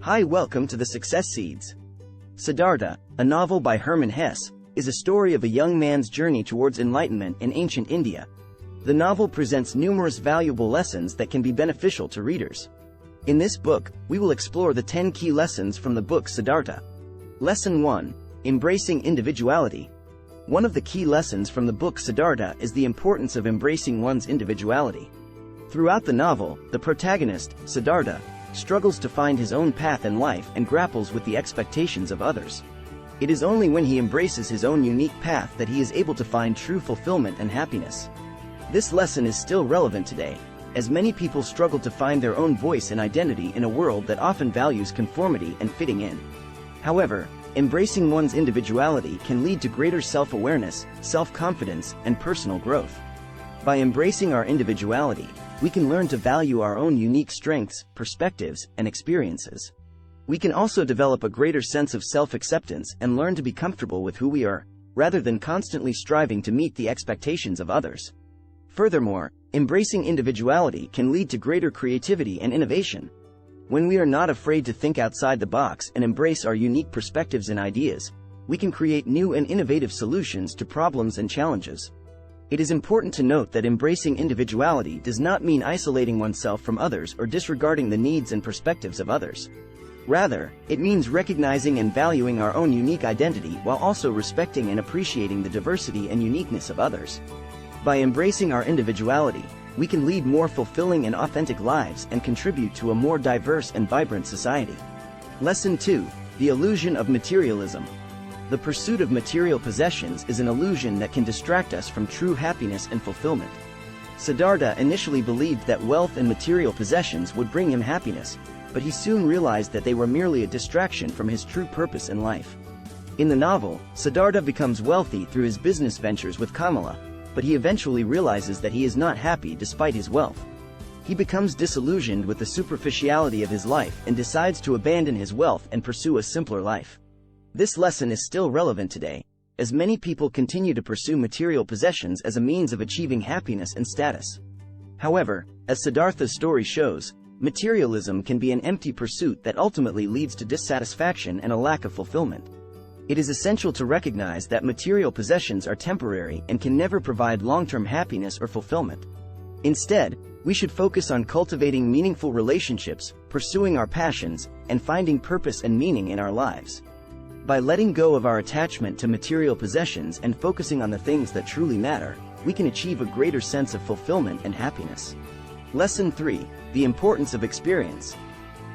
Hi, welcome to the Success Seeds. Siddhartha, a novel by Hermann Hesse, is a story of a young man's journey towards enlightenment in ancient India. The novel presents numerous valuable lessons that can be beneficial to readers. In this book, we will explore the 10 key lessons from the book Siddhartha. Lesson 1. Embracing individuality. One of the key lessons from the book Siddhartha is the importance of embracing one's individuality. Throughout the novel, the protagonist, Siddhartha, struggles to find his own path in life and grapples with the expectations of others. It is only when he embraces his own unique path that he is able to find true fulfillment and happiness. This lesson is still relevant today, as many people struggle to find their own voice and identity in a world that often values conformity and fitting in. However, embracing one's individuality can lead to greater self-awareness, self-confidence, and personal growth. By embracing our individuality, we can learn to value our own unique strengths, perspectives, and experiences. We can also develop a greater sense of self-acceptance and learn to be comfortable with who we are, rather than constantly striving to meet the expectations of others. Furthermore, embracing individuality can lead to greater creativity and innovation. When we are not afraid to think outside the box and embrace our unique perspectives and ideas, we can create new and innovative solutions to problems and challenges. It is important to note that embracing individuality does not mean isolating oneself from others or disregarding the needs and perspectives of others. Rather, it means recognizing and valuing our own unique identity while also respecting and appreciating the diversity and uniqueness of others. By embracing our individuality, we can lead more fulfilling and authentic lives and contribute to a more diverse and vibrant society. Lesson 2. The illusion of materialism. The pursuit of material possessions is an illusion that can distract us from true happiness and fulfillment. Siddhartha initially believed that wealth and material possessions would bring him happiness, but he soon realized that they were merely a distraction from his true purpose in life. In the novel, Siddhartha becomes wealthy through his business ventures with Kamala, but he eventually realizes that he is not happy despite his wealth. He becomes disillusioned with the superficiality of his life and decides to abandon his wealth and pursue a simpler life. This lesson is still relevant today, as many people continue to pursue material possessions as a means of achieving happiness and status. However, as Siddhartha's story shows, materialism can be an empty pursuit that ultimately leads to dissatisfaction and a lack of fulfillment. It is essential to recognize that material possessions are temporary and can never provide long-term happiness or fulfillment. Instead, we should focus on cultivating meaningful relationships, pursuing our passions, and finding purpose and meaning in our lives. By letting go of our attachment to material possessions and focusing on the things that truly matter, we can achieve a greater sense of fulfillment and happiness. Lesson 3. The importance of experience.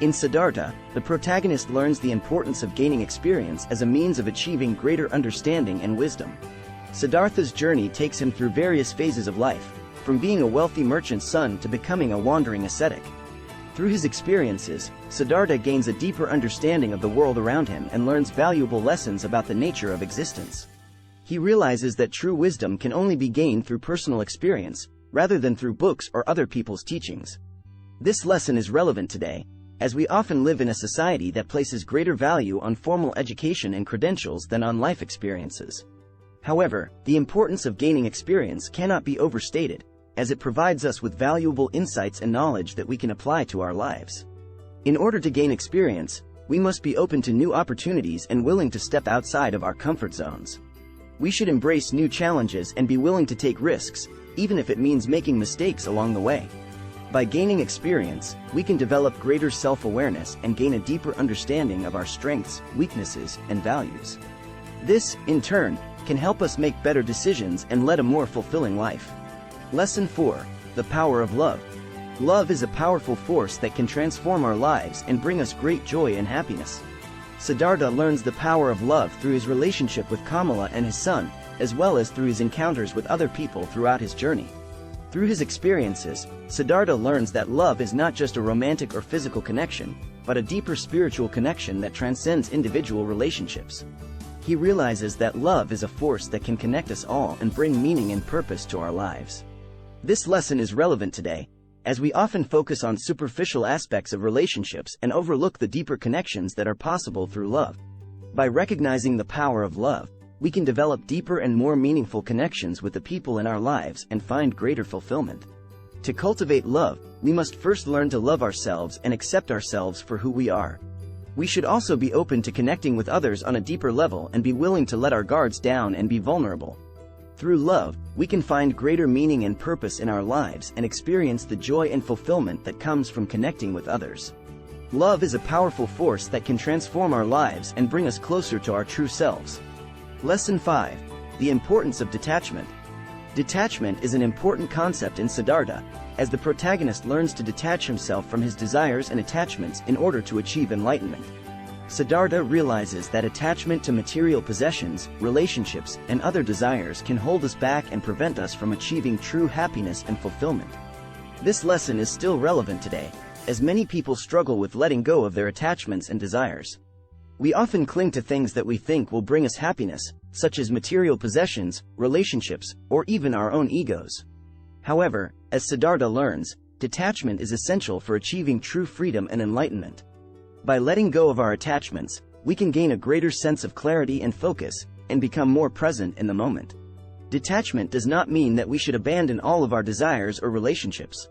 In Siddhartha, the protagonist learns the importance of gaining experience as a means of achieving greater understanding and wisdom. Siddhartha's journey takes him through various phases of life, from being a wealthy merchant's son to becoming a wandering ascetic. Through his experiences, Siddhartha gains a deeper understanding of the world around him and learns valuable lessons about the nature of existence. He realizes that true wisdom can only be gained through personal experience, rather than through books or other people's teachings. This lesson is relevant today, as we often live in a society that places greater value on formal education and credentials than on life experiences. However, the importance of gaining experience cannot be overstated, as it provides us with valuable insights and knowledge that we can apply to our lives. In order to gain experience, we must be open to new opportunities and willing to step outside of our comfort zones. We should embrace new challenges and be willing to take risks, even if it means making mistakes along the way. By gaining experience, we can develop greater self-awareness and gain a deeper understanding of our strengths, weaknesses, and values. This, in turn, can help us make better decisions and lead a more fulfilling life. Lesson 4. The power of love. Love is a powerful force that can transform our lives and bring us great joy and happiness. Siddhartha learns the power of love through his relationship with Kamala and his son, as well as through his encounters with other people throughout his journey. Through his experiences, Siddhartha learns that love is not just a romantic or physical connection, but a deeper spiritual connection that transcends individual relationships. He realizes that love is a force that can connect us all and bring meaning and purpose to our lives. This lesson is relevant today, as we often focus on superficial aspects of relationships and overlook the deeper connections that are possible through love. By recognizing the power of love, we can develop deeper and more meaningful connections with the people in our lives and find greater fulfillment. To cultivate love, we must first learn to love ourselves and accept ourselves for who we are. We should also be open to connecting with others on a deeper level and be willing to let our guards down and be vulnerable. Through love, we can find greater meaning and purpose in our lives and experience the joy and fulfillment that comes from connecting with others. Love is a powerful force that can transform our lives and bring us closer to our true selves. Lesson 5. The importance of detachment. Detachment is an important concept in Siddhartha, as the protagonist learns to detach himself from his desires and attachments in order to achieve enlightenment. Siddhartha realizes that attachment to material possessions, relationships, and other desires can hold us back and prevent us from achieving true happiness and fulfillment. This lesson is still relevant today, as many people struggle with letting go of their attachments and desires. We often cling to things that we think will bring us happiness, such as material possessions, relationships, or even our own egos. However, as Siddhartha learns, detachment is essential for achieving true freedom and enlightenment. By letting go of our attachments, we can gain a greater sense of clarity and focus, and become more present in the moment. Detachment does not mean that we should abandon all of our desires or relationships.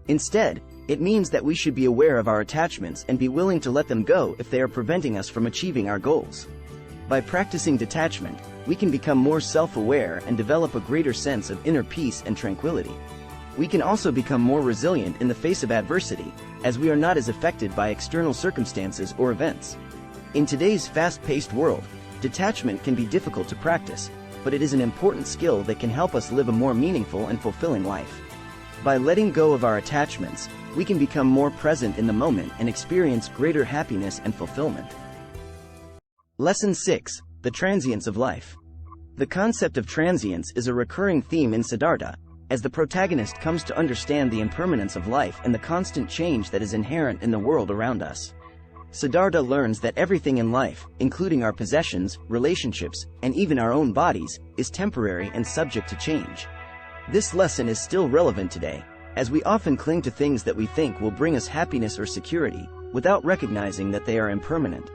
Instead, it means that we should be aware of our attachments and be willing to let them go if they are preventing us from achieving our goals. By practicing detachment, we can become more self-aware and develop a greater sense of inner peace and tranquility. We can also become more resilient in the face of adversity, as we are not as affected by external circumstances or events. In today's fast-paced world, detachment can be difficult to practice, but it is an important skill that can help us live a more meaningful and fulfilling life. By letting go of our attachments, we can become more present in the moment and experience greater happiness and fulfillment. Lesson 6. The transience of life. The concept of transience is a recurring theme in Siddhartha, as the protagonist comes to understand the impermanence of life and the constant change that is inherent in the world around us. Siddhartha learns that everything in life, including our possessions, relationships, and even our own bodies, is temporary and subject to change. This lesson is still relevant today, as we often cling to things that we think will bring us happiness or security, without recognizing that they are impermanent.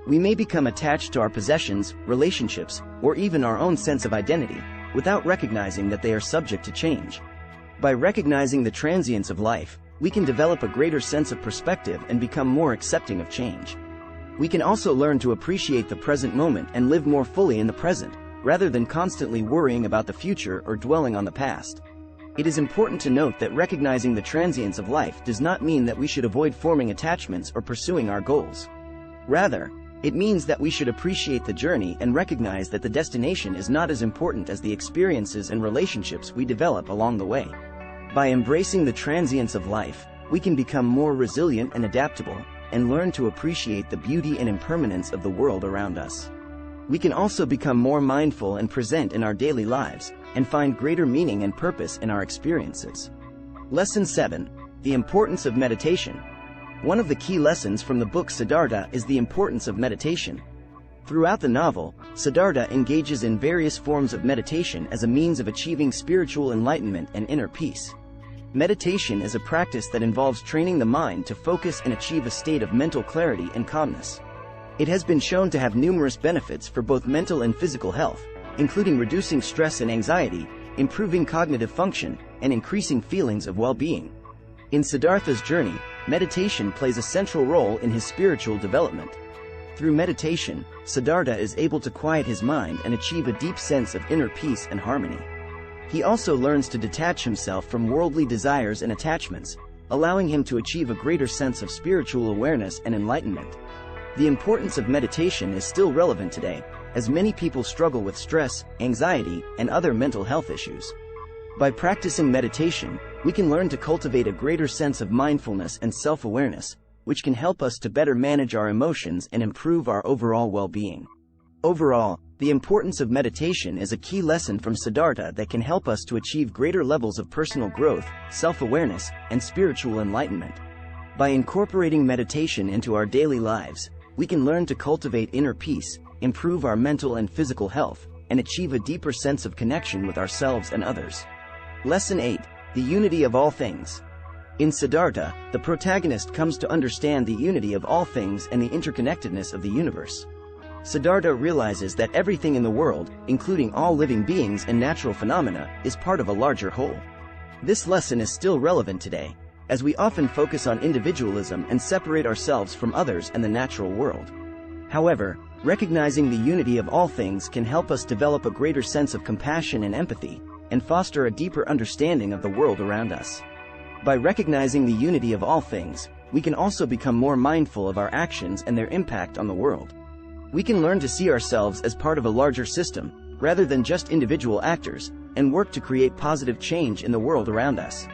We may become attached to our possessions, relationships, or even our own sense of identity, without recognizing that they are subject to change. By recognizing the transience of life, we can develop a greater sense of perspective and become more accepting of change. We can also learn to appreciate the present moment and live more fully in the present, rather than constantly worrying about the future or dwelling on the past. It is important to note that recognizing the transience of life does not mean that we should avoid forming attachments or pursuing our goals. Rather, it means that we should appreciate the journey and recognize that the destination is not as important as the experiences and relationships we develop along the way. By embracing the transience of life, we can become more resilient and adaptable, and learn to appreciate the beauty and impermanence of the world around us. We can also become more mindful and present in our daily lives, and find greater meaning and purpose in our experiences. Lesson 7. The importance of meditation. One of the key lessons from the book Siddhartha is the importance of meditation. Throughout the novel, Siddhartha engages in various forms of meditation as a means of achieving spiritual enlightenment and inner peace. Meditation is a practice that involves training the mind to focus and achieve a state of mental clarity and calmness. It has been shown to have numerous benefits for both mental and physical health, including reducing stress and anxiety, improving cognitive function, and increasing feelings of well-being. In Siddhartha's journey, meditation plays a central role in his spiritual development. Through meditation, Siddhartha is able to quiet his mind and achieve a deep sense of inner peace and harmony. He also learns to detach himself from worldly desires and attachments, allowing him to achieve a greater sense of spiritual awareness and enlightenment. The importance of meditation is still relevant today, as many people struggle with stress, anxiety, and other mental health issues. By practicing meditation, we can learn to cultivate a greater sense of mindfulness and self-awareness, which can help us to better manage our emotions and improve our overall well-being. Overall, the importance of meditation is a key lesson from Siddhartha that can help us to achieve greater levels of personal growth, self-awareness, and spiritual enlightenment. By incorporating meditation into our daily lives, we can learn to cultivate inner peace, improve our mental and physical health, and achieve a deeper sense of connection with ourselves and others. Lesson 8. The unity of all things. In Siddhartha, the protagonist comes to understand the unity of all things and the interconnectedness of the universe. Siddhartha realizes that everything in the world, including all living beings and natural phenomena, is part of a larger whole. This lesson is still relevant today, as we often focus on individualism and separate ourselves from others and the natural world. However, recognizing the unity of all things can help us develop a greater sense of compassion and empathy, and foster a deeper understanding of the world around us. By recognizing the unity of all things, we can also become more mindful of our actions and their impact on the world. We can learn to see ourselves as part of a larger system, rather than just individual actors, and work to create positive change in the world around us.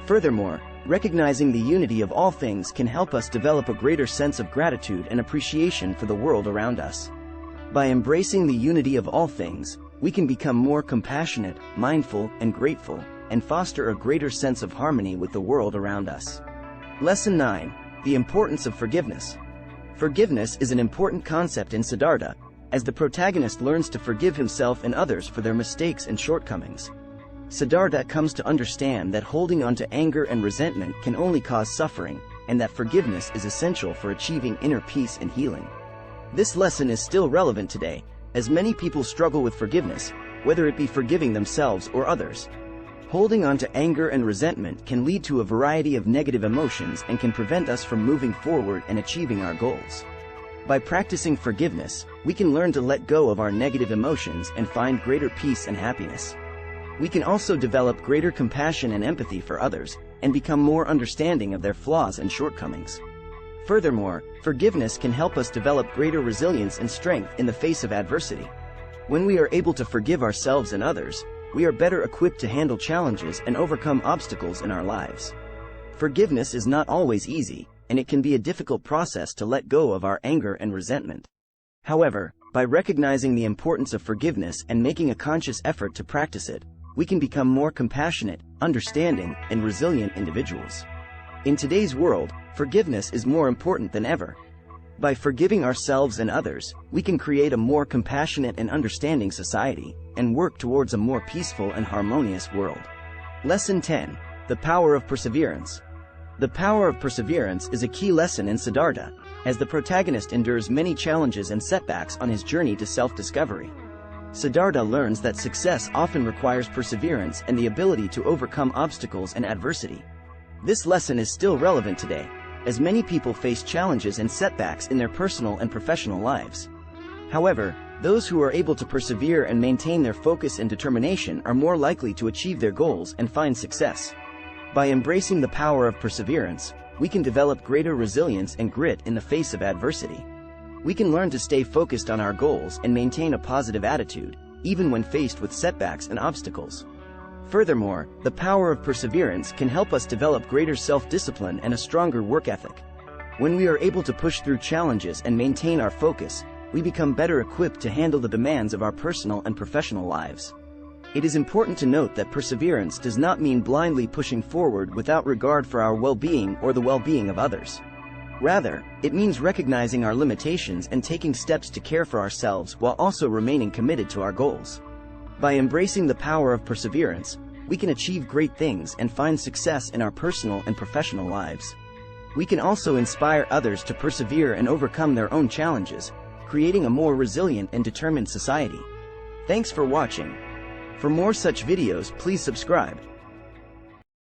Furthermore, recognizing the unity of all things can help us develop a greater sense of gratitude and appreciation for the world around us. By embracing the unity of all things, we can become more compassionate, mindful, and grateful, and foster a greater sense of harmony with the world around us. Lesson 9. The importance of forgiveness. Forgiveness is an important concept in Siddhartha, as the protagonist learns to forgive himself and others for their mistakes and shortcomings. Siddhartha comes to understand that holding on to anger and resentment can only cause suffering, and that forgiveness is essential for achieving inner peace and healing. This lesson is still relevant today, as many people struggle with forgiveness, whether it be forgiving themselves or others. Holding on to anger and resentment can lead to a variety of negative emotions and can prevent us from moving forward and achieving our goals. By practicing forgiveness, we can learn to let go of our negative emotions and find greater peace and happiness. We can also develop greater compassion and empathy for others, and become more understanding of their flaws and shortcomings. Furthermore, forgiveness can help us develop greater resilience and strength in the face of adversity. When we are able to forgive ourselves and others, we are better equipped to handle challenges and overcome obstacles in our lives. Forgiveness is not always easy, and it can be a difficult process to let go of our anger and resentment. However, by recognizing the importance of forgiveness and making a conscious effort to practice it, we can become more compassionate, understanding, and resilient individuals. In today's world, forgiveness is more important than ever. By forgiving ourselves and others, we can create a more compassionate and understanding society, and work towards a more peaceful and harmonious world. Lesson 10. The power of perseverance. The power of perseverance is a key lesson in Siddhartha, as the protagonist endures many challenges and setbacks on his journey to self-discovery. Siddhartha learns that success often requires perseverance and the ability to overcome obstacles and adversity. This lesson is still relevant today, as many people face challenges and setbacks in their personal and professional lives. However, those who are able to persevere and maintain their focus and determination are more likely to achieve their goals and find success. By embracing the power of perseverance, we can develop greater resilience and grit in the face of adversity. We can learn to stay focused on our goals and maintain a positive attitude, even when faced with setbacks and obstacles. Furthermore, the power of perseverance can help us develop greater self-discipline and a stronger work ethic. When we are able to push through challenges and maintain our focus, we become better equipped to handle the demands of our personal and professional lives. It is important to note that perseverance does not mean blindly pushing forward without regard for our well-being or the well-being of others. Rather, it means recognizing our limitations and taking steps to care for ourselves while also remaining committed to our goals. By embracing the power of perseverance, we can achieve great things and find success in our personal and professional lives. We can also inspire others to persevere and overcome their own challenges, creating a more resilient and determined society. Thanks for watching. For more such videos, please subscribe.